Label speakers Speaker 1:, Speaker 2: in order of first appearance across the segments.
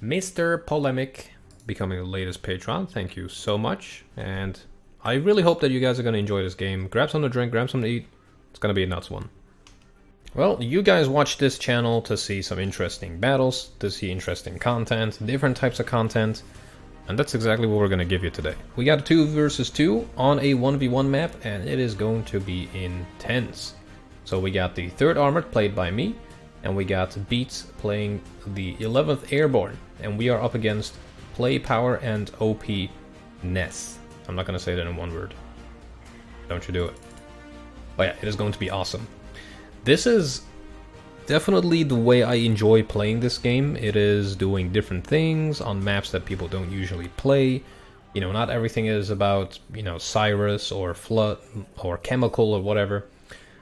Speaker 1: Mr. Polemic becoming the latest patron. Thank you so much. And I really hope that you guys are going to enjoy this game. Grab something to drink, grab something to eat. It's going to be a nuts one. Well, you guys watch this channel to see some interesting battles, to see interesting content, different types of content. And that's exactly what we're going to give you today. We got a 2 versus 2 on a 1v1 map, and it is going to be intense. So we got the 3rd Armored played by me, and we got Beats playing the 11th Airborne. And we are up against Play Power and OP Ness. I'm not going to say that in one word. Don't you do it. But yeah, it is going to be awesome. This is definitely the way I enjoy playing this game. It is doing different things on maps that people don't usually play. You know, not everything is about, you know, Cyrus or Flood or Chemical or whatever.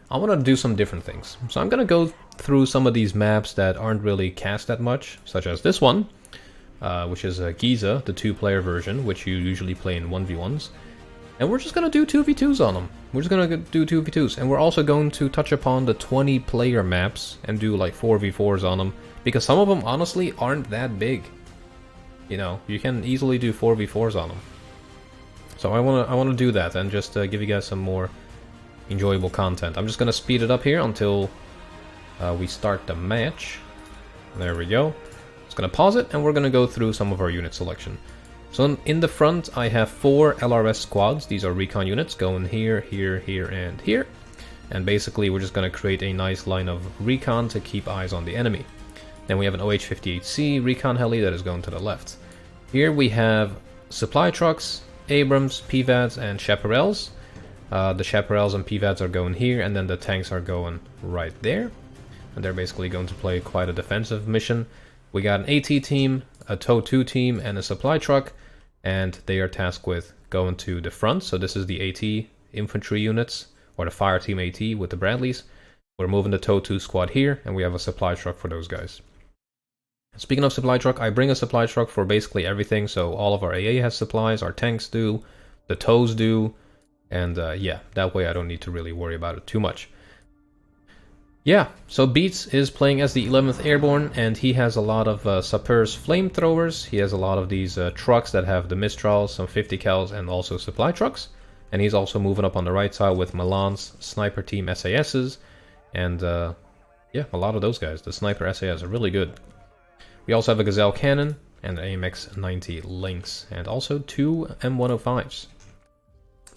Speaker 1: I want to do some different things. So I'm going to go through some of these maps that aren't really cast that much, such as this one, which is Giza, the 2-player version, which you usually play in 1v1s. And we're just going to do 2v2s on them. We're just going to do 2v2s. And we're also going to touch upon the 20-player maps and do like 4v4s on them. Because some of them, honestly, aren't that big. You know, you can easily do 4v4s on them. So I want to do that and just give you guys some more enjoyable content. I'm just going to speed it up here until we start the match. There we go. Just going to pause it and we're going to go through some of our unit selection. So in the front I have 4 LRS squads. These are recon units going here, here, here, and here. And basically we're just going to create a nice line of recon to keep eyes on the enemy. Then we have an OH-58C recon heli that is going to the left. Here we have supply trucks, Abrams, PVADs, and chaparrals. The chaparrals and PVADs are going here, and then the tanks are going right there. And they're basically going to play quite a defensive mission. We got an AT team, a TOW 2 team, and a supply truck. And they are tasked with going to the front. So this is the AT infantry units, or the fire team AT with the Bradleys. We're moving the TOW 2 squad here, and we have a supply truck for those guys. Speaking of supply truck, I bring a supply truck for basically everything. So all of our AA has supplies, our tanks do, the TOWs do. And yeah, that way I don't need to really worry about it too much. Yeah, so Beats is playing as the 11th Airborne, and he has a lot of Sappeurs flamethrowers. He has a lot of these trucks that have the Mistrals, some 50 cals, and also supply trucks. And he's also moving up on the right side with Milan's Sniper Team SASs. And yeah, a lot of those guys. The Sniper SAS are really good. We also have a Gazelle Cannon and an AMX-90 Lynx, and also 2 M105s.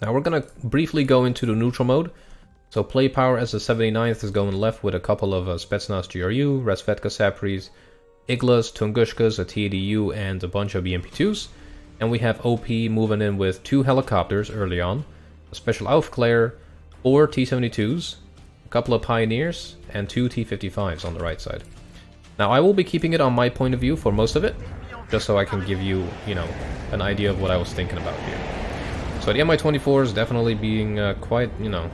Speaker 1: Now we're going to briefly go into the neutral mode. So Play Power as the 79th is going left with a couple of Spetsnaz GRU, Razvedka Sapris, Iglas, Tungushkas, a TDU, and a bunch of BMP2s. And we have OP moving in with 2 helicopters early on, a Special Aufklärer, 4 T-72s, a couple of Pioneers, and 2 T-55s on the right side. Now I will be keeping it on my point of view for most of it, just so I can give you, you know, an idea of what I was thinking about here. So the Mi-24 is definitely being quite, you know,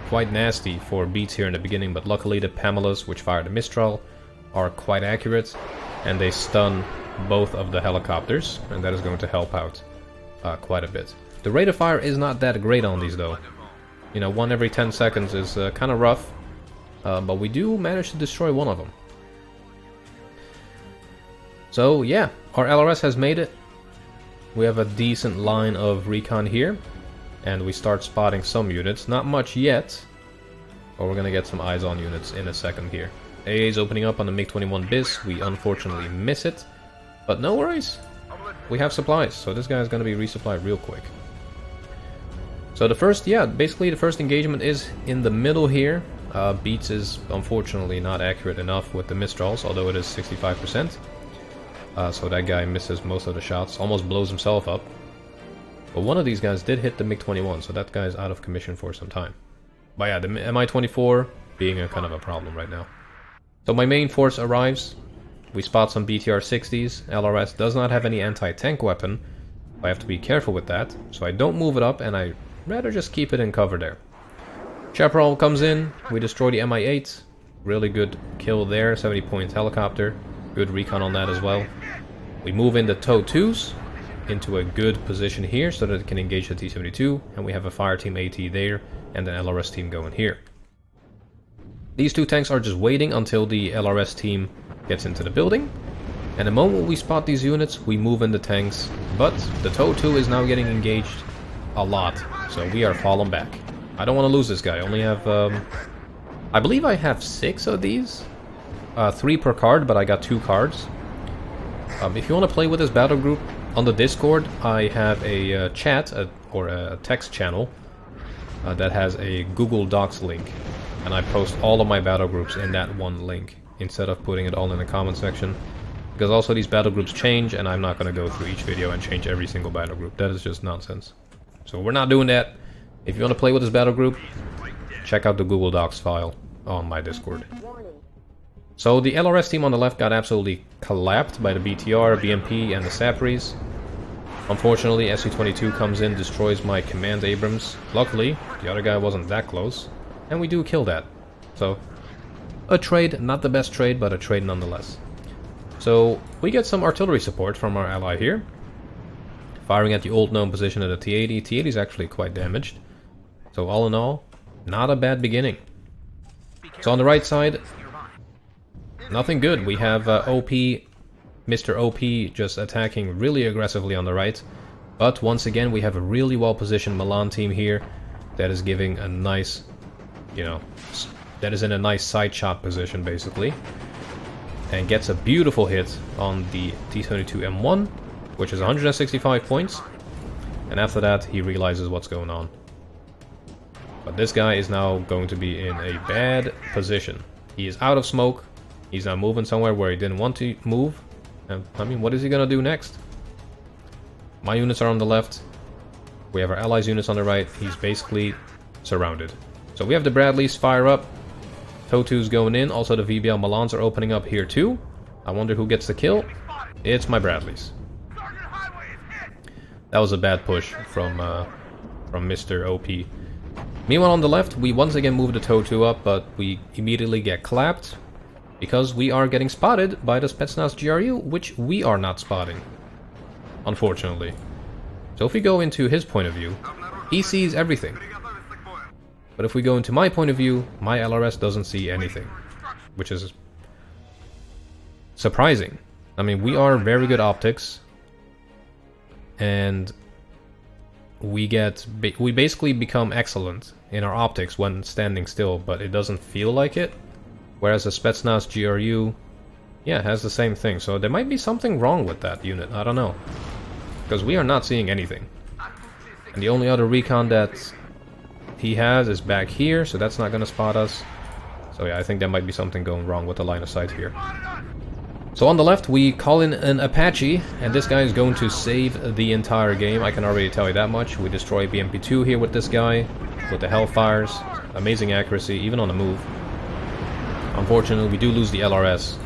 Speaker 1: quite nasty for Beats here in the beginning, but luckily the Pamelas, which fire the Mistral, are quite accurate, and they stun both of the helicopters, and that is going to help out quite a bit. The rate of fire is not that great on these though. You know, 1 every 10 seconds is kind of rough, but we do manage to destroy one of them. So yeah, our LRS has made it. We have a decent line of recon here, and we start spotting some units. Not much yet, but we're gonna get some eyes on units in a second here. AA is opening up on the MiG-21 BIS. We unfortunately miss it, but no worries. We have supplies, so this guy is gonna be resupplied real quick. So the first, yeah, basically the first engagement is in the middle here. Beats is unfortunately not accurate enough with the Mistrals, although it is 65%. So that guy misses most of the shots, almost blows himself up. But one of these guys did hit the MiG-21, so that guy's out of commission for some time. But yeah, the Mi-24 being a kind of a problem right now. So my main force arrives. We spot some BTR-60s. LRS does not have any anti-tank weapon. I have to be careful with that, so I don't move it up, and I rather just keep it in cover there. Chaparral comes in. We destroy the Mi-8. Really good kill there, 70-point helicopter. Good recon on that as well. We move in the TOW 2s into a good position here so that it can engage the T-72, and we have a fire team AT there and an LRS team going here. These 2 tanks are just waiting until the LRS team gets into the building, And the moment we spot these units, we move in the tanks. But the TOW2 is now getting engaged a lot, so we are falling back. I don't want to lose this guy. I only have, I believe I have 6 of these. 3 per card, but I got 2 cards. If you want to play with this battle group, on the Discord, I have a chat, or a text channel, that has a Google Docs link. And I post all of my battle groups in that one link, instead of putting it all in the comment section. Because also these battle groups change, and I'm not going to go through each video and change every single battle group. That is just nonsense. So we're not doing that. If you want to play with this battle group, check out the Google Docs file on my Discord. So the LRS team on the left got absolutely clapped by the BTR, BMP, and the Sapries. Unfortunately, SU-22 comes in, destroys my command Abrams. Luckily, the other guy wasn't that close, and we do kill that. So, a trade, not the best trade, but a trade nonetheless. So, we get some artillery support from our ally here. Firing at the old known position of the T-80. T-80 is actually quite damaged. So all in all, not a bad beginning. So on the right side, nothing good. We have OP, Mr. OP just attacking really aggressively on the right. But once again, we have a really well positioned Milan team here that is giving a nice, you know, that is in a nice side shot position basically. And gets a beautiful hit on the T-72M1, which is 165 points. And after that, he realizes what's going on. But this guy is now going to be in a bad position. He is out of smoke. He's now moving somewhere where he didn't want to move. And, I mean, what is he going to do next? My units are on the left. We have our allies' units on the right. He's basically surrounded. So we have the Bradleys fire up. TOW2's going in. Also, the VBL Milans are opening up here too. I wonder who gets the kill. It's my Bradleys. That was a bad push from Mr. OP. Meanwhile, on the left, we once again move the TOW2 up, but we immediately get clapped because we are getting spotted by the Spetsnaz GRU, which we are not spotting, unfortunately. So if we go into his point of view, he sees everything. But if we go into my point of view, my LRS doesn't see anything, which is surprising. I mean, we are very good optics, and we basically become excellent in our optics when standing still, but it doesn't feel like it. Whereas the Spetsnaz GRU, yeah, has the same thing. So there might be something wrong with that unit, I don't know. Because we are not seeing anything. And the only other recon that he has is back here, so that's not going to spot us. So yeah, I think there might be something going wrong with the line of sight here. So on the left, we call in an Apache, and this guy is going to save the entire game. I can already tell you that much. We destroy BMP2 here with this guy, with the Hellfires. Amazing accuracy, even on the move. Unfortunately, we do lose the LRS,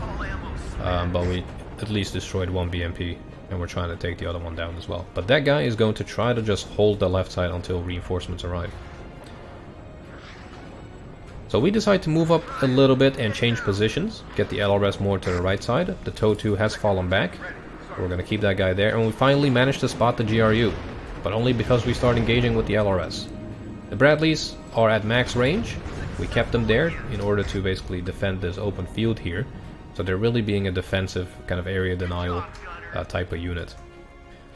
Speaker 1: but we at least destroyed one BMP, and we're trying to take the other one down as well. But that guy is going to try to just hold the left side until reinforcements arrive. So we decide to move up a little bit and change positions, get the LRS more to the right side. The TOW2 has fallen back. We're going to keep that guy there, and we finally managed to spot the GRU, but only because we start engaging with the LRS. The Bradleys are at max range. We kept them there in order to basically defend this open field here. So they're really being a defensive kind of area denial type of unit.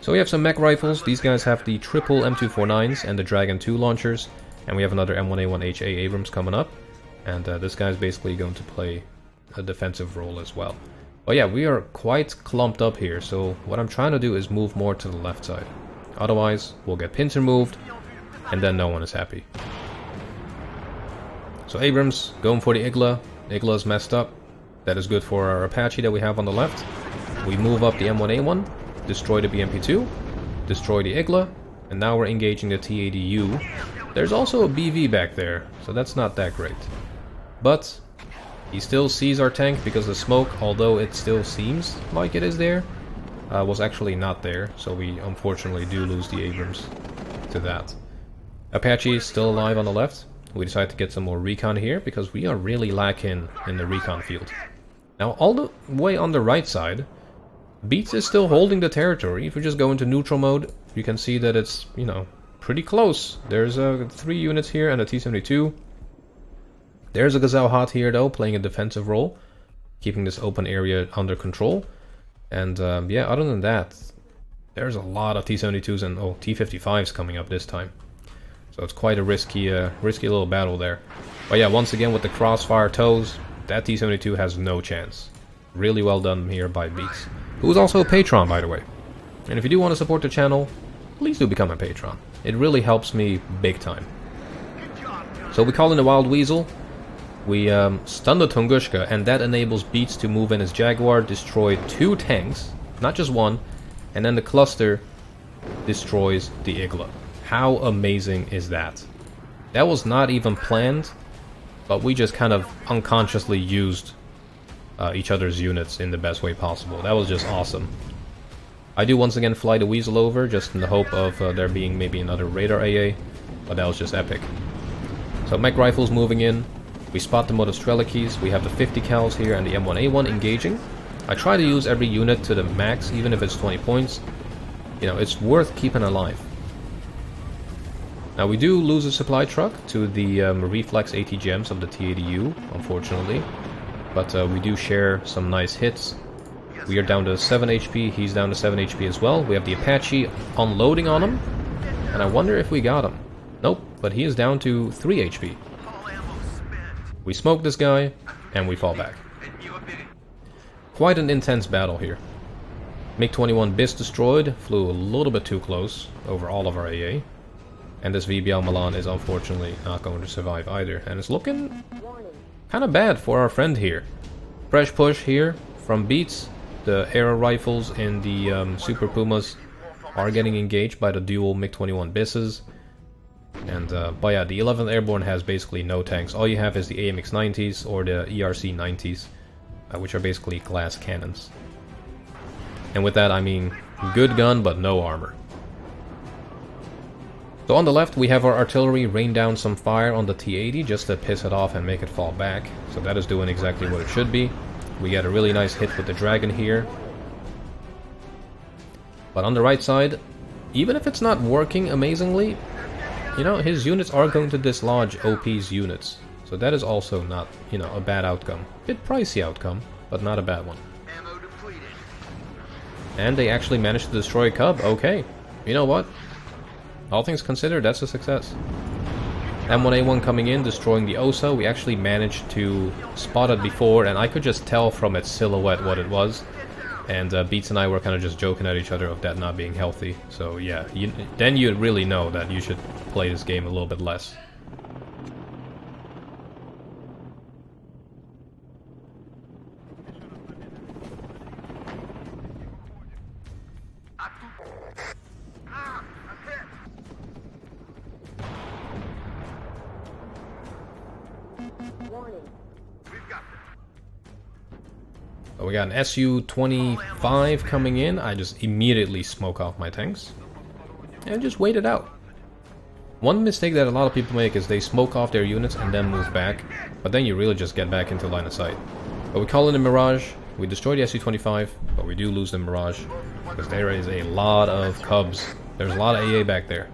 Speaker 1: So we have some mech rifles. These guys have the triple M249s and the Dragon 2 launchers. And we have another M1A1HA Abrams coming up. And this guy is basically going to play a defensive role as well. But yeah, we are quite clumped up here. So what I'm trying to do is move more to the left side. Otherwise, we'll get pincer moved. And then no one is happy. So Abrams going for the Igla. Igla is messed up. That is good for our Apache that we have on the left. We move up the M1A1. Destroy the BMP2. Destroy the Igla. And now we're engaging the T-80U. There's also a BV back there, so that's not that great. But he still sees our tank because the smoke, although it still seems like it is there, was actually not there. So we unfortunately do lose the Abrams to that. Apache is still alive on the left. We decide to get some more recon here because we are really lacking in the recon field. Now all the way on the right side, Beats is still holding the territory. If we just go into neutral mode, you can see that it's, you know, pretty close. There's 3 units here and a T-72. There's a Gazelle Hot here though, playing a defensive role, keeping this open area under control. And yeah, other than that, there's a lot of T-72s and T-55s coming up this time. So it's quite a risky little battle there. But yeah, once again with the crossfire toes, that T-72 has no chance. Really well done here by Beats, who is also a patron, by the way. And if you do want to support the channel, please do become a patron. It really helps me big time. So we call in the Wild Weasel. We stun the Tunguska, and that enables Beats to move in his Jaguar, destroy 2 tanks, not just 1, and then the cluster destroys the Igla. How amazing is that? That was not even planned, but we just kind of unconsciously used each other's units in the best way possible. That was just awesome. I do once again fly the Weasel over, just in the hope of there being maybe another radar AA, but that was just epic. So mech rifles moving in. We spot the Motostrelakis. We have the 50 cals here and the M1A1 engaging. I try to use every unit to the max, even if it's 20 points. You know, it's worth keeping alive. Now we do lose a supply truck to the reflex AT gems of the T80U, unfortunately. But we do share some nice hits. We are down to 7 HP, he's down to 7 HP as well. We have the Apache unloading on him. And I wonder if we got him. Nope, but he is down to 3 HP. We smoke this guy, and we fall back. Quite an intense battle here. MiG-21 BIS destroyed, flew a little bit too close over all of our AA. And this VBL Milan is unfortunately not going to survive either. And it's looking kind of bad for our friend here. Fresh push here from Beats. The arrow rifles in the Super Pumas are getting engaged by the dual MiG-21 BISs. And, but yeah, the 11th Airborne has basically no tanks. All you have is the AMX-90s or the ERC-90s, which are basically glass cannons. And with that, I mean good gun, but no armor. So on the left, we have our artillery rain down some fire on the T-80 just to piss it off and make it fall back. So that is doing exactly what it should be. We get a really nice hit with the Dragon here. But on the right side, even if it's not working amazingly, you know, his units are going to dislodge OP's units. So that is also not, you know, a bad outcome. Bit pricey outcome, but not a bad one. And they actually managed to destroy a Cub. Okay, you know what? All things considered, that's a success. M1A1 coming in, destroying the Osa. We actually managed to spot it before, and I could just tell from its silhouette what it was. And Beats and I were kind of just joking at each other of that not being healthy. So yeah, then you really know that you should play this game a little bit less. We got an Su-25 coming in. I just immediately smoke off my tanks and just wait it out. One mistake that a lot of people make is they smoke off their units and then move back, but then you really just get back into line of sight. But we call in the Mirage. We destroy the Su-25, but we do lose the Mirage because there is a lot of Cubs. There's a lot of AA back there.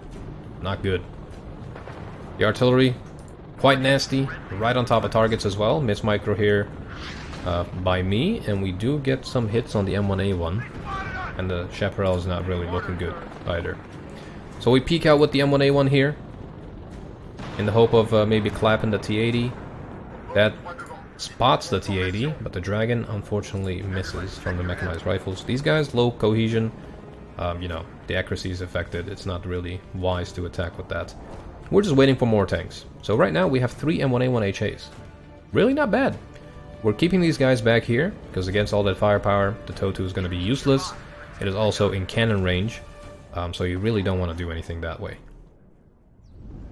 Speaker 1: Not good. The artillery, quite nasty, right on top of targets as well. Miss micro here. By me, and we do get some hits on the M1A1, and the Chaparral is not really looking good either. So we peek out with the M1A1 here, in the hope of maybe clapping the T80. That spots the T80, but the Dragon unfortunately misses from the mechanized rifles. These guys, low cohesion, you know, the accuracy is affected. It's not really wise to attack with that. We're just waiting for more tanks. So right now we have 3 M1A1 HAs. Really not bad. We're keeping these guys back here, because against all that firepower, the TOW-2 is going to be useless. It is also in cannon range, so you really don't want to do anything that way.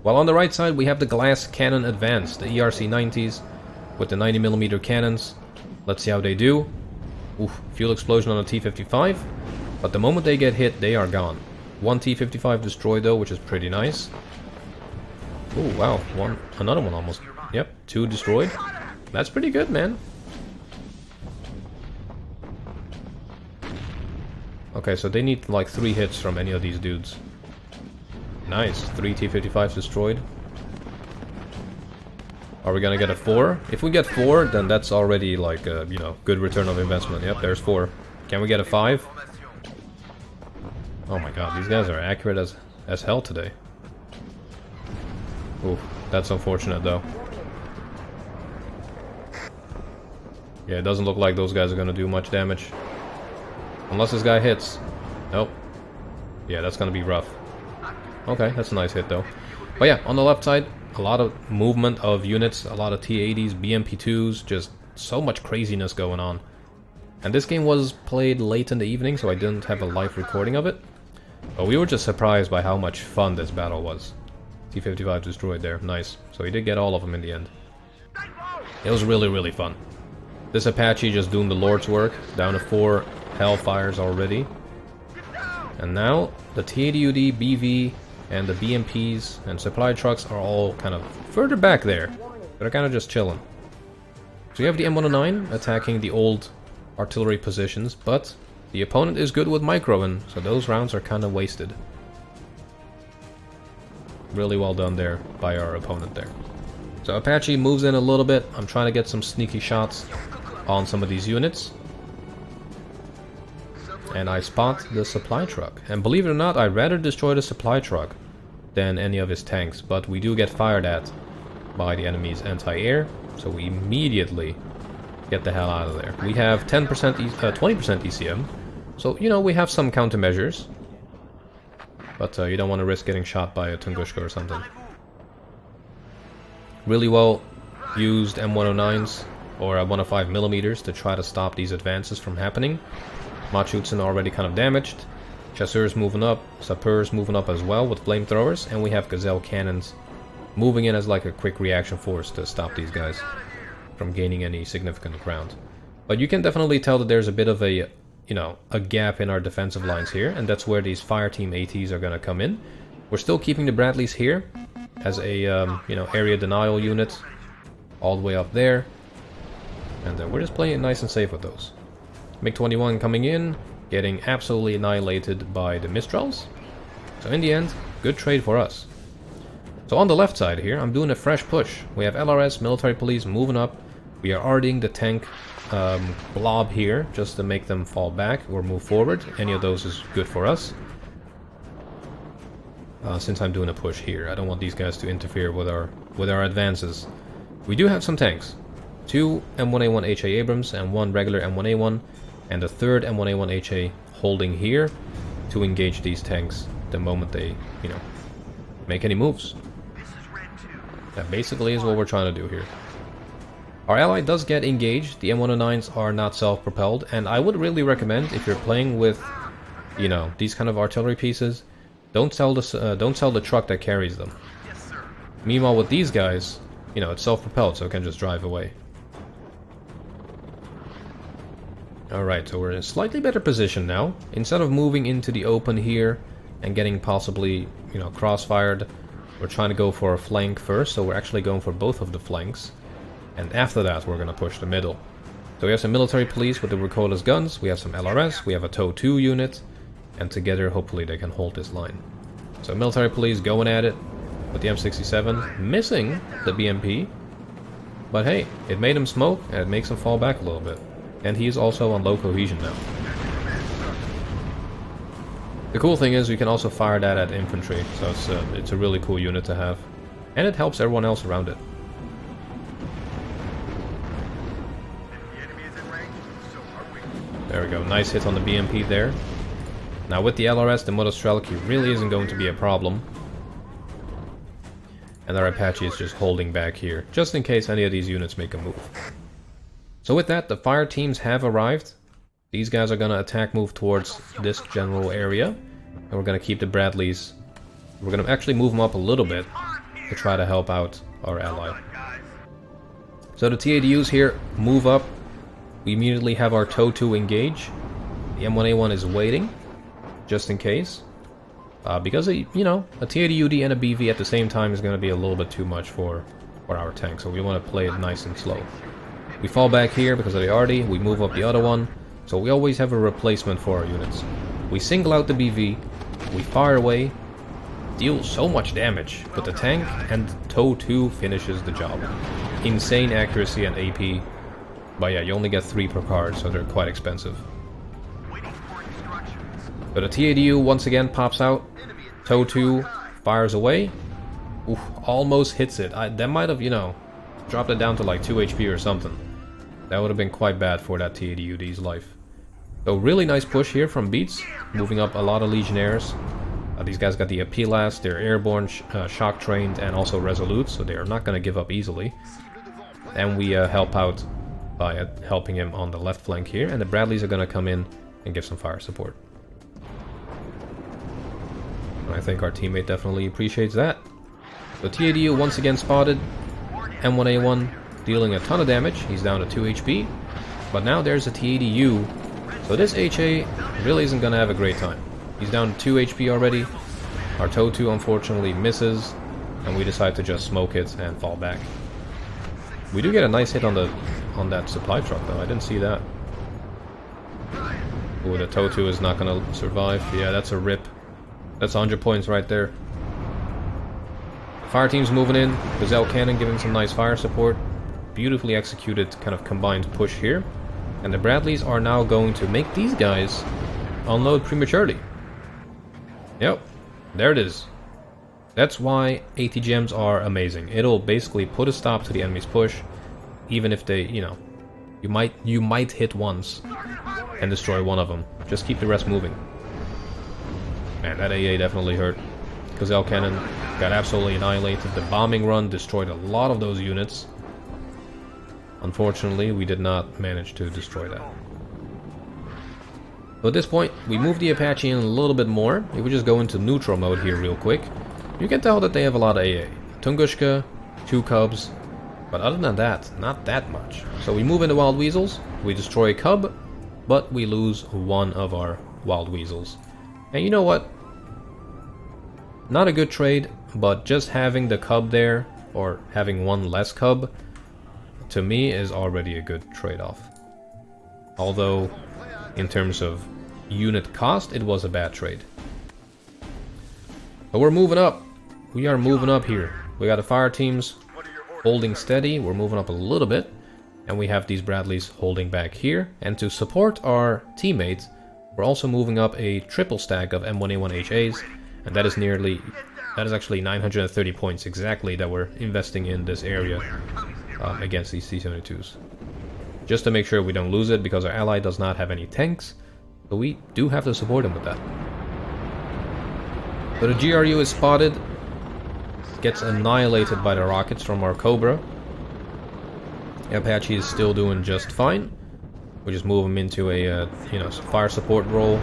Speaker 1: While on the right side, we have the glass cannon advance, the ERC-90s, with the 90mm cannons. Let's see how they do. Oof, fuel explosion on a T-55, but the moment they get hit, they are gone. 1 T-55 destroyed though, which is pretty nice. Oh wow, another one almost. Yep, 2 destroyed. That's pretty good, man. Okay, so they need like 3 hits from any of these dudes. Nice, 3 T-55s destroyed. Are we gonna get a 4? If we get 4, then that's already like a, you know, good return of investment. Yep, there's 4. Can we get a 5? Oh my god, these guys are accurate as hell today. Oof, that's unfortunate though. Yeah, it doesn't look like those guys are gonna do much damage. Unless this guy hits. Nope. Yeah, that's gonna be rough. Okay, that's a nice hit though. But yeah, on the left side, a lot of movement of units, a lot of T-80s, BMP-2s, just so much craziness going on. And this game was played late in the evening, so I didn't have a live recording of it. But we were just surprised by how much fun this battle was. T-55 destroyed there, nice. So he did get all of them in the end. It was really, really fun. This Apache just doing the Lord's work, down to 4 Hellfires already. And now, the T-80UD, BV, and the BMPs and supply trucks are all kind of further back there. They're kind of just chilling. So you have the M109 attacking the old artillery positions, but the opponent is good with microing, so those rounds are kind of wasted. Really well done there by our opponent there. So Apache moves in a little bit. I'm trying to get some sneaky shots on some of these units. And I spot the supply truck. And believe it or not, I'd rather destroy the supply truck than any of his tanks. But we do get fired at by the enemy's anti-air, so we immediately get the hell out of there. We have 20% ECM, so you know we have some countermeasures. But you don't want to risk getting shot by a Tunguska or something. Really well used M109s or 105mm to try to stop these advances from happening. Machutsen already kind of damaged. Chasseurs moving up, Sappeurs moving up as well with flamethrowers, and we have Gazelle cannons moving in as like a quick reaction force to stop these guys from gaining any significant ground. But you can definitely tell that there's a bit of a, you know, a gap in our defensive lines here, and that's where these Fireteam ATs are going to come in. We're still keeping the Bradleys here as a, you know, area denial unit all the way up there, and we're just playing it nice and safe with those. MiG-21 coming in, getting absolutely annihilated by the Mistrals. So in the end, good trade for us. So on the left side here, I'm doing a fresh push. We have LRS, military police moving up. We are RDing the tank blob here, just to make them fall back or move forward. Any of those is good for us. Since I'm doing a push here, I don't want these guys to interfere with our advances. We do have some tanks. 2 M1A1 HA Abrams and 1 regular M1A1, and a third M1A1 HA holding here to engage these tanks the moment they, you know, make any moves. That basically is what we're trying to do here. Our ally does get engaged. The M109s are not self-propelled, and I would really recommend, if you're playing with, you know, these kind of artillery pieces, don't sell the truck that carries them. Meanwhile, with these guys, you know, it's self-propelled, so it can just drive away. Alright, so we're in a slightly better position now. Instead of moving into the open here and getting possibly, you know, crossfired, we're trying to go for a flank first, so we're actually going for both of the flanks. And after that, we're going to push the middle. So we have some military police with the recoilless guns, we have some LRS, we have a TOW 2 unit, and together, hopefully, they can hold this line. So military police going at it with the M67, missing the BMP. But hey, it made him smoke, and it makes him fall back a little bit. And he is also on low cohesion now. The cool thing is we can also fire that at infantry, so it's a really cool unit to have. And it helps everyone else around it. There we go, nice hit on the BMP there. Now with the LRS, the Motostrelki really isn't going to be a problem. And our Apache is just holding back here, just in case any of these units make a move. So with that, the fire teams have arrived. These guys are going to attack move towards this general area. And we're going to keep the Bradleys. We're going to actually move them up a little bit to try to help out our ally. So the T-80Us here move up. We immediately have our TOW 2 engage. The M1A1 is waiting, just in case. Because, you know, a T-80UD and a BV at the same time is going to be a little bit too much for our tank. So we want to play it nice and slow. We fall back here because of the RD, we move up the other one, so we always have a replacement for our units. We single out the BV, we fire away, deal so much damage with the tank, and TOW 2 finishes the job. Insane accuracy and AP, but yeah, you only get 3 per card, so they're quite expensive. But a TADU once again pops out. TOW2 fires away. Oof, almost hits it. That might have, you know, dropped it down to like 2 HP or something. That would have been quite bad for that TADUD's life. So really nice push here from Beats, moving up a lot of Legionnaires. These guys got the Apilas, they're airborne, shock trained, and also resolute, so they are not going to give up easily. And we help out by helping him on the left flank here, and the Bradleys are going to come in and give some fire support. And I think our teammate definitely appreciates that. So TADU once again spotted, M1A1 dealing a ton of damage, he's down to 2 HP, but now there's a TADU, so this HA really isn't going to have a great time. He's down to 2 HP already, our TOW2 unfortunately misses, and we decide to just smoke it and fall back. We do get a nice hit on that supply truck though, I didn't see that. Ooh, the TOW2 is not going to survive, yeah, that's a rip. That's 100 points right there. Fire team's moving in, Gazelle Cannon giving some nice fire support. Beautifully executed kind of combined push here. And the Bradleys are now going to make these guys unload prematurely. Yep, there it is. That's why ATGMs are amazing. It'll basically put a stop to the enemy's push, even if they, you know, you might hit once and destroy one of them. Just keep the rest moving. Man, that AA definitely hurt. Gazelle Cannon got absolutely annihilated. The bombing run destroyed a lot of those units. Unfortunately, we did not manage to destroy that. So at this point, we move the Apache in a little bit more. If we just go into neutral mode here real quick, you can tell that they have a lot of AA. Tunguska, 2 Cubs, but other than that, not that much. So we move into Wild Weasels, we destroy a Cub, but we lose one of our Wild Weasels. And you know what? Not a good trade, but just having the Cub there, or having one less Cub, to me is already a good trade-off. Although, in terms of unit cost, it was a bad trade. But we're moving up. We are moving up here. We got the fire teams holding steady. We're moving up a little bit. And we have these Bradleys holding back here. And to support our teammates, we're also moving up a triple stack of M1A1 HAs. And that is actually 930 points exactly that we're investing in this area against these C-72s. Just to make sure we don't lose it, because our ally does not have any tanks, so we do have to support him with that. So the GRU is spotted, gets annihilated by the rockets from our Cobra. The Apache is still doing just fine. We just move him into a fire support role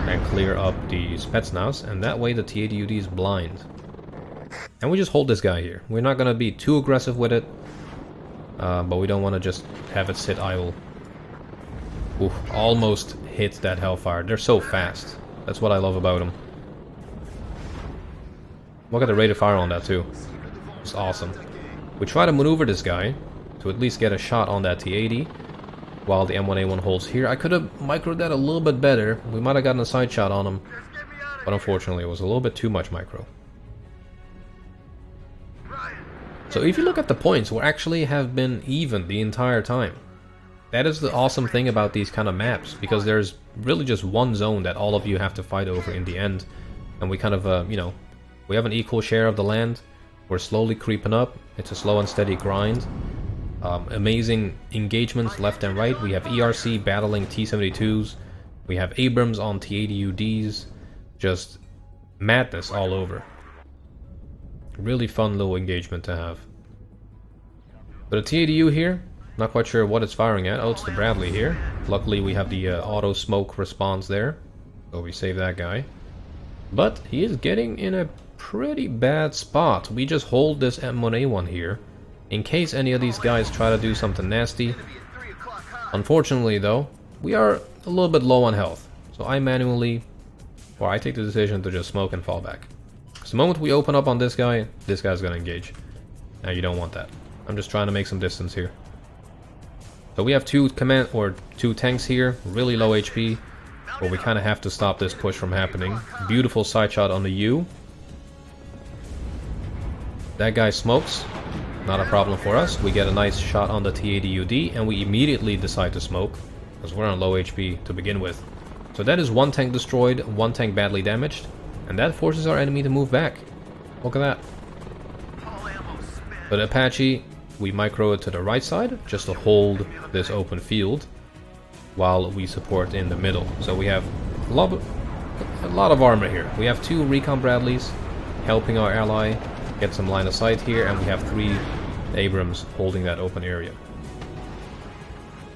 Speaker 1: and clear up the Spetsnaz, and that way the TADUD is blind. And we just hold this guy here. We're not going to be too aggressive with it, but we don't want to just have it sit idle. Ooh, almost hit that Hellfire. They're so fast. That's what I love about them. Look at the rate of fire on that too. It's awesome. We try to maneuver this guy to at least get a shot on that T-80 while the M1A1 holds here. I could have microed that a little bit better. We might have gotten a side shot on him, but unfortunately it was a little bit too much micro. So if you look at the points, we actually have been even the entire time. That is the awesome thing about these kind of maps, because there's really just one zone that all of you have to fight over in the end. And we kind of, we have an equal share of the land. We're slowly creeping up. It's a slow and steady grind. Amazing engagements left and right. We have ERC battling T-72s. We have Abrams on T-80UDs. Just madness all over. Really fun little engagement to have. But a T-80U here, not quite sure what it's firing at. Oh, it's the Bradley here. Luckily we have the auto smoke response there, so we save that guy. But he is getting in a pretty bad spot. We just hold this M1A1 here in case any of these guys try to do something nasty. Unfortunately though, we are a little bit low on health, so I take the decision to just smoke and fall back. So the moment we open up on this guy's gonna engage. Now you don't want that. I'm just trying to make some distance here. So we have two tanks here, really low HP, but we kind of have to stop this push from happening. Beautiful side shot on the U. That guy smokes, not a problem for us. We get a nice shot on the T-80UD, and we immediately decide to smoke, because we're on low HP to begin with. So that is one tank destroyed, one tank badly damaged, and that forces our enemy to move back. Look at that. But Apache, we micro it to the right side, just to hold this open field, while we support in the middle. So we have a lot of armor here. We have 2 Recon Bradleys helping our ally get some line of sight here, and we have 3 Abrams holding that open area.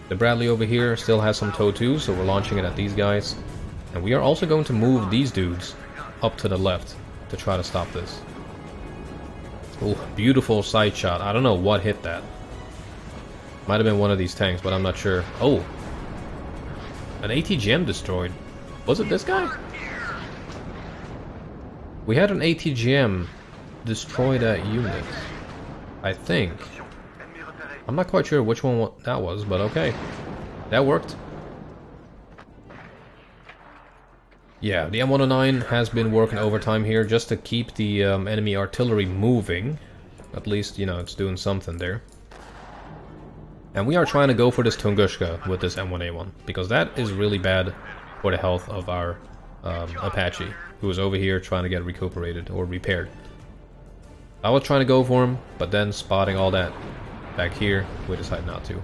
Speaker 1: The Bradley over here still has some TOW2, so we're launching it at these guys. And we are also going to move these dudes up to the left to try to stop this. Ooh, beautiful side shot. I don't know what hit that. Might have been one of these tanks, but I'm not sure. Oh! An ATGM destroyed. Was it this guy? We had an ATGM destroy that unit, I think. I'm not quite sure which one that was, but okay. That worked. Yeah, the M109 has been working overtime here just to keep the enemy artillery moving. At least, you know, it's doing something there. And we are trying to go for this Tunguska with this M1A1, because that is really bad for the health of our Apache, who is over here trying to get recuperated or repaired. I was trying to go for him, but then spotting all that back here, we decided not to.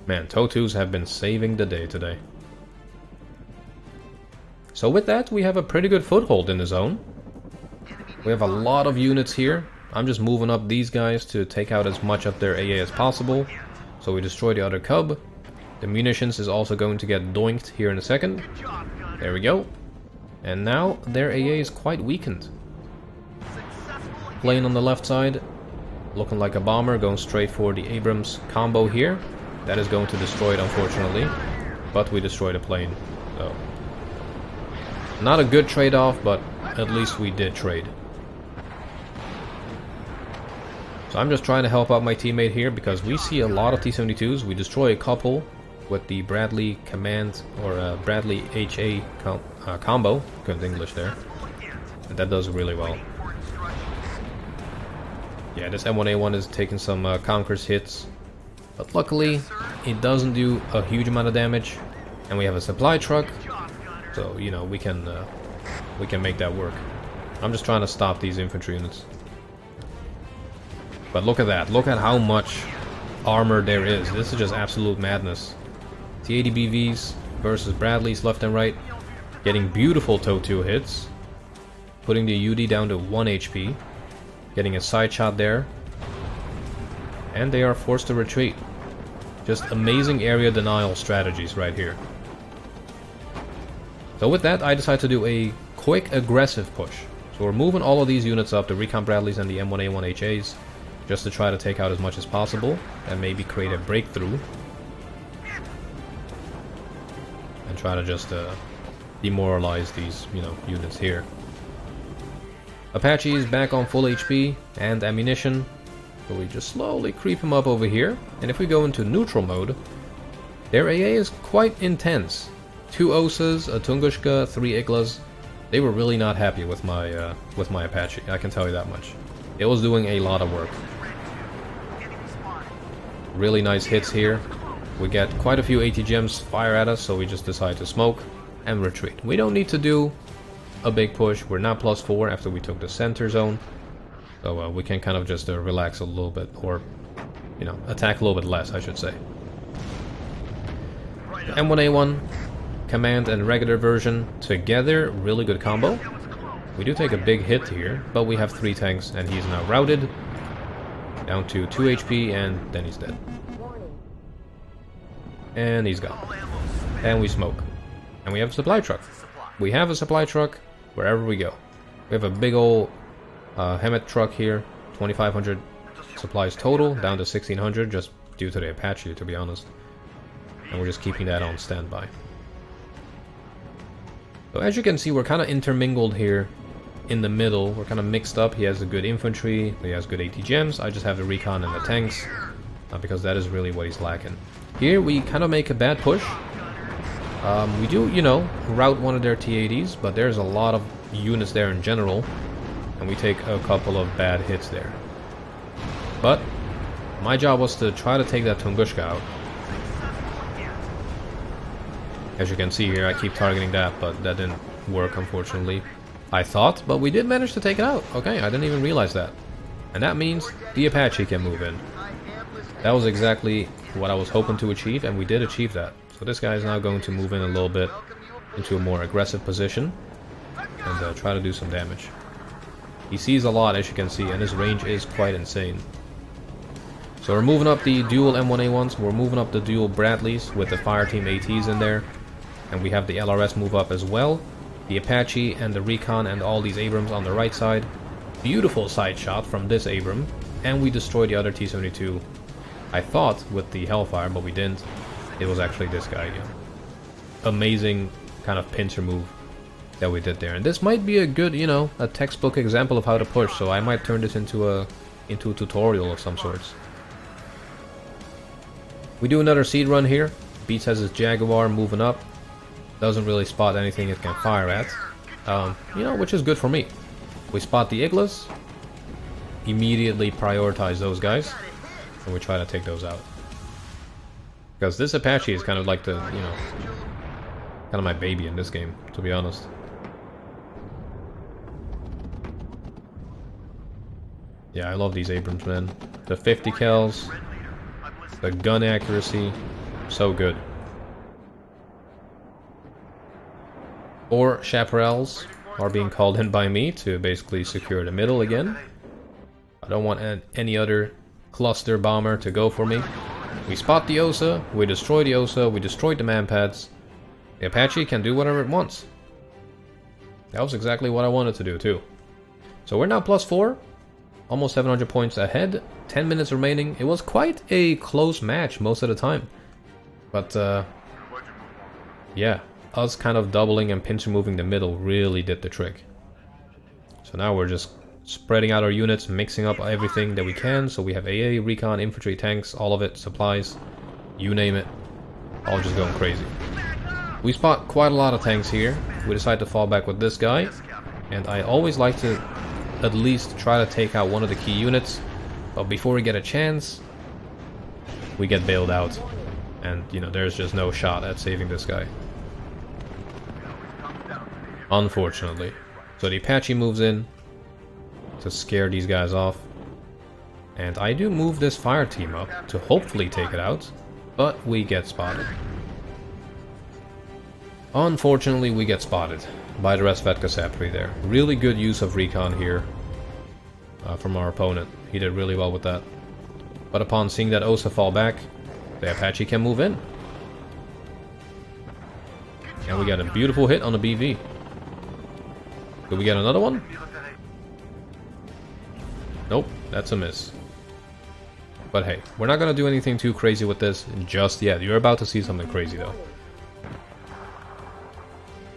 Speaker 1: Man, TOW2s have been saving the day today. So with that, we have a pretty good foothold in the zone. We have a lot of units here. I'm just moving up these guys to take out as much of their AA as possible. So we destroy the other cub. The munitions is also going to get doinked here in a second. There we go. And now their AA is quite weakened. Plane on the left side, looking like a bomber, going straight for the Abrams combo here. That is going to destroy it, unfortunately. But we destroyed a plane, so... not a good trade-off, but at least we did trade. So I'm just trying to help out my teammate here, because we see a lot of T-72s. We destroy a couple with the Bradley Command, or Bradley HA combo. Couldn't English there. And that does really well. Yeah, this M1A1 is taking some Conquer's hits. But luckily, it doesn't do a huge amount of damage. And we have a supply truck. So, you know, we can make that work. I'm just trying to stop these infantry units. But look at that. Look at how much armor there is. This is just absolute madness. T-80 BVs versus Bradleys left and right. Getting beautiful TOW2 hits. Putting the UD down to 1 HP. Getting a side shot there. And they are forced to retreat. Just amazing area denial strategies right here. So with that, I decided to do a quick aggressive push. So we're moving all of these units up, the Recon Bradleys and the M1A1 HAs, just to try to take out as much as possible and maybe create a breakthrough. And try to just demoralize these, you know, units here. Apache is back on full HP and ammunition. So we just slowly creep him up over here. And if we go into neutral mode, their AA is quite intense. 2 Osas, a Tunguska, 3 Iglas. They were really not happy with my Apache, I can tell you that much. It was doing a lot of work. Really nice hits here. We get quite a few ATGMs fire at us, so we just decide to smoke and retreat. We don't need to do a big push. We're not +4 after we took the center zone. So we can kind of just relax a little bit, or, you know, attack a little bit less, I should say. M1A1, Command and regular version together, really good combo. We do take a big hit here, but we have 3 tanks and he's now routed. Down to 2 HP and then he's dead. And he's gone. And we smoke. And we have a supply truck. We have a supply truck wherever we go. We have a big old Hemet truck here. 2,500 supplies total, down to 1,600 just due to the Apache, to be honest. And we're just keeping that on standby. So as you can see, we're kind of intermingled here in the middle. We're kind of mixed up. He has a good infantry, he has good ATGMs. I just have the recon and the tanks, because that is really what he's lacking. Here we kind of make a bad push. We do, you know, rout one of their T-80s, but there's a lot of units there in general, and we take a couple of bad hits there. But my job was to try to take that Tunguska out. As you can see here, I keep targeting that, but that didn't work, unfortunately. I thought, but we did manage to take it out. Okay, I didn't even realize that. And that means the Apache can move in. That was exactly what I was hoping to achieve, and we did achieve that. So this guy is now going to move in a little bit into a more aggressive position and try to do some damage. He sees a lot, as you can see, and his range is quite insane. So we're moving up the dual M1A1s, we're moving up the dual Bradleys with the Fireteam ATs in there, and we have the LRS move up as well. The Apache and the Recon and all these Abrams on the right side. Beautiful side shot from this Abram, and we destroyed the other T-72. I thought with the Hellfire, but we didn't. It was actually this guy again. Amazing kind of pincer move that we did there. And this might be a good, you know, a textbook example of how to push, so I might turn this into a tutorial of some sorts. We do another seed run here. Beats has his Jaguar moving up. Doesn't really spot anything it can fire at. You know, which is good for me. We spot the Iglas. Immediately prioritize those guys. And we try to take those out. Because this Apache is kind of like the, you know, kind of my baby in this game, to be honest. Yeah, I love these Abrams, man. The 50 cals, the gun accuracy, so good. 4 chaparrals are being called in by me to basically secure the middle again. I don't want any other cluster bomber to go for me. We spot the OSA, we destroy the OSA, we destroyed the manpads. The Apache can do whatever it wants. That was exactly what I wanted to do too. So we're now +4, almost 700 points ahead, 10 minutes remaining. It was quite a close match most of the time. But yeah, us kind of doubling and pincer moving the middle really did the trick. So now we're just spreading out our units, mixing up everything that we can. So we have AA, Recon, Infantry, Tanks, all of it, supplies, you name it, all just going crazy. We spot quite a lot of tanks here. We decide to fall back with this guy, and I always like to at least try to take out one of the key units, but before we get a chance, we get bailed out, and you know, there's just no shot at saving this guy, unfortunately. So the Apache moves in to scare these guys off, and I do move this fire team up to hopefully take it out, but we get spotted. Unfortunately, we get spotted by the Resvetka Sapri there. Really good use of Recon here from our opponent. He did really well with that. But upon seeing that OSA fall back, the Apache can move in. And we got a beautiful hit on the BV. Could we get another one? Nope, that's a miss. But hey, we're not gonna do anything too crazy with this just yet. You're about to see something crazy though.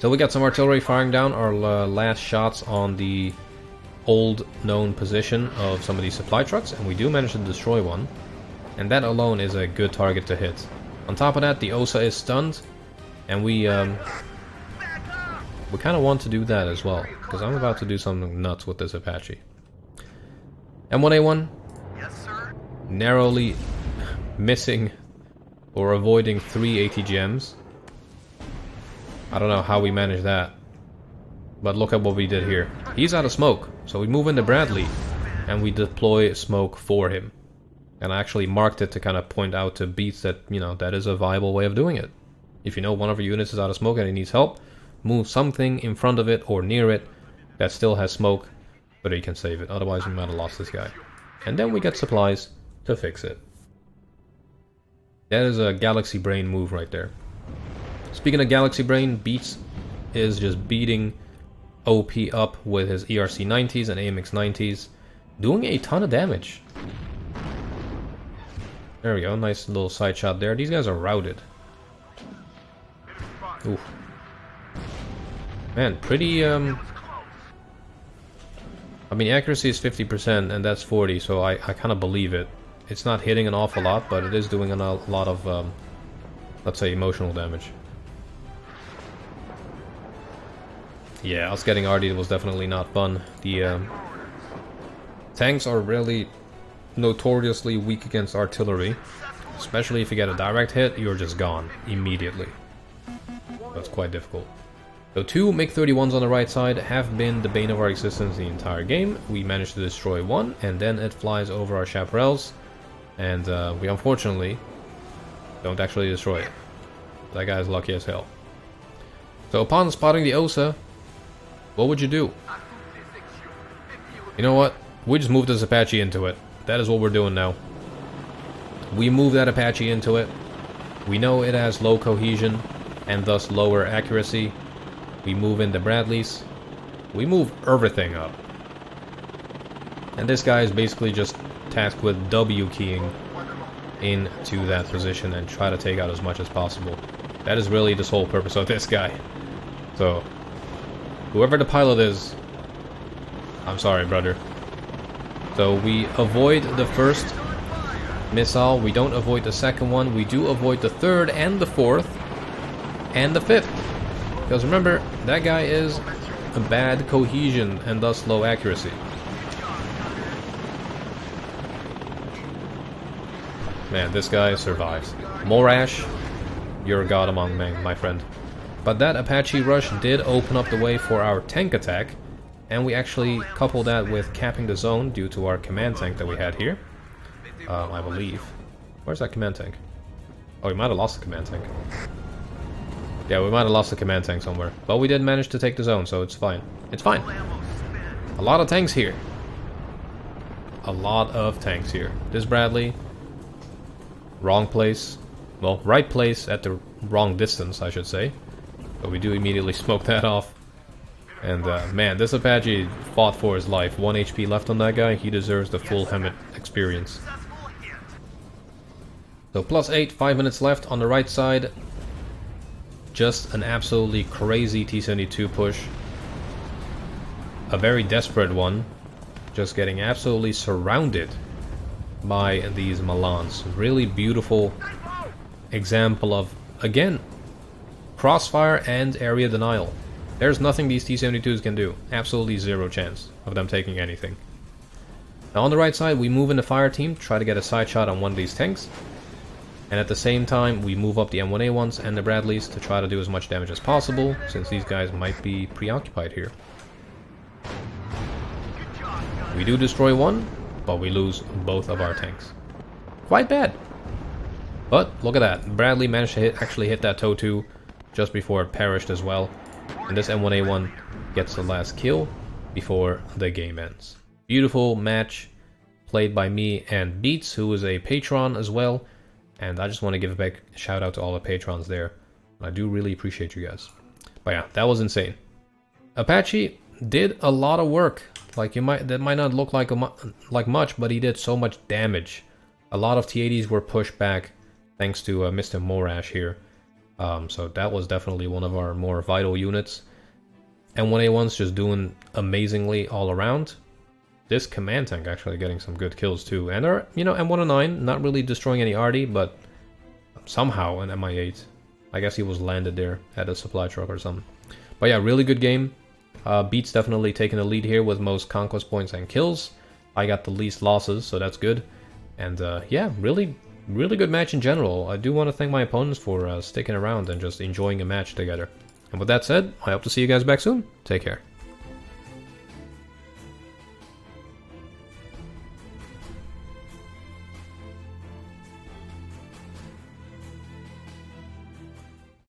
Speaker 1: So we got some artillery firing down our last shots on the old known position of some of these supply trucks, and we do manage to destroy one. And that alone is a good target to hit. On top of that, the OSA is stunned, and we kind of want to do that as well, because I'm about to do something nuts with this Apache. M1A1, narrowly missing or avoiding 3 ATGMs. I don't know how we managed that, but look at what we did here. He's out of smoke, so we move into Bradley and we deploy smoke for him. And I actually marked it to kind of point out to Beats that, you know, that is a viable way of doing it. If you know one of your units is out of smoke and it needs help, move something in front of it or near it that still has smoke so that you can save it. Otherwise we might have lost this guy. And then we get supplies to fix it. That is a Galaxy Brain move right there. Speaking of Galaxy Brain, Beats is just beating OP up with his ERC 90s and AMX 90s, doing a ton of damage. There we go, nice little side shot there. These guys are routed. Oof. Man, pretty, I mean, accuracy is 50% and that's 40, so I kind of believe it. It's not hitting an awful lot, but it is doing a lot of, let's say, emotional damage. Yeah, us getting RD was definitely not fun. The tanks are really notoriously weak against artillery. Especially if you get a direct hit, you're just gone immediately. That's quite difficult. So 2 MiG-31s on the right side have been the bane of our existence the entire game. We managed to destroy one, and then it flies over our chaparrals, and we unfortunately don't actually destroy it. That guy's lucky as hell. So upon spotting the Osa, what would you do? You know what? We just moved this Apache into it. That is what we're doing now. We move that Apache into it. We know it has low cohesion and thus lower accuracy. We move in the Bradleys. We move everything up. And this guy is basically just tasked with W keying into that position and try to take out as much as possible. That is really the sole purpose of this guy. So, whoever the pilot is, I'm sorry, brother. So we avoid the first missile, we don't avoid the second one, we do avoid the third and the fourth and the fifth. Because remember, that guy is a bad cohesion and thus low accuracy. Man, this guy survives. Morash, you're a god among men, my friend. But that Apache rush did open up the way for our tank attack, and we actually coupled that with capping the zone due to our command tank that we had here. I believe. Where's that command tank? Oh, we might have lost the command tank. Yeah, we might have lost the command tank somewhere. But we did manage to take the zone, so it's fine. It's fine. A lot of tanks here. A lot of tanks here. This Bradley. Wrong place. Well, right place at the wrong distance, I should say. But we do immediately smoke that off. And man, this Apache fought for his life. 1 HP left on that guy. He deserves the full helmet experience. So +8, 5 minutes left on the right side. Just an absolutely crazy T-72 push. A very desperate one. Just getting absolutely surrounded by these Malans. Really beautiful example of, again, crossfire and area denial. There's nothing these T-72s can do. Absolutely zero chance of them taking anything. Now on the right side, we move in the fire team, try to get a side shot on one of these tanks. And at the same time, we move up the M1A1s and the Bradleys to try to do as much damage as possible, since these guys might be preoccupied here. We do destroy one, but we lose both of our tanks. Quite bad. But look at that. Bradley managed to actually hit that TOW-2 just before it perished as well. And this M1A1 gets the last kill before the game ends. Beautiful match played by me and Beats, who is a patron as well. And I just want to give a big shout out to all the patrons there. I do really appreciate you guys. But yeah, that was insane. Apache did a lot of work. Like that might not look like much, but he did so much damage. A lot of T-80s were pushed back thanks to Mr. Morash here. So that was definitely one of our more vital units. M1A1's just doing amazingly all around. This command tank actually getting some good kills too. And our, M109 not really destroying any RD, but somehow an MI8. I guess he was landed there at a supply truck or something. But yeah, really good game. Beats definitely taking the lead here with most conquest points and kills. I got the least losses, so that's good. And yeah, really good match in general. I do want to thank my opponents for sticking around and just enjoying a match together. And with that said, I hope to see you guys back soon. Take care.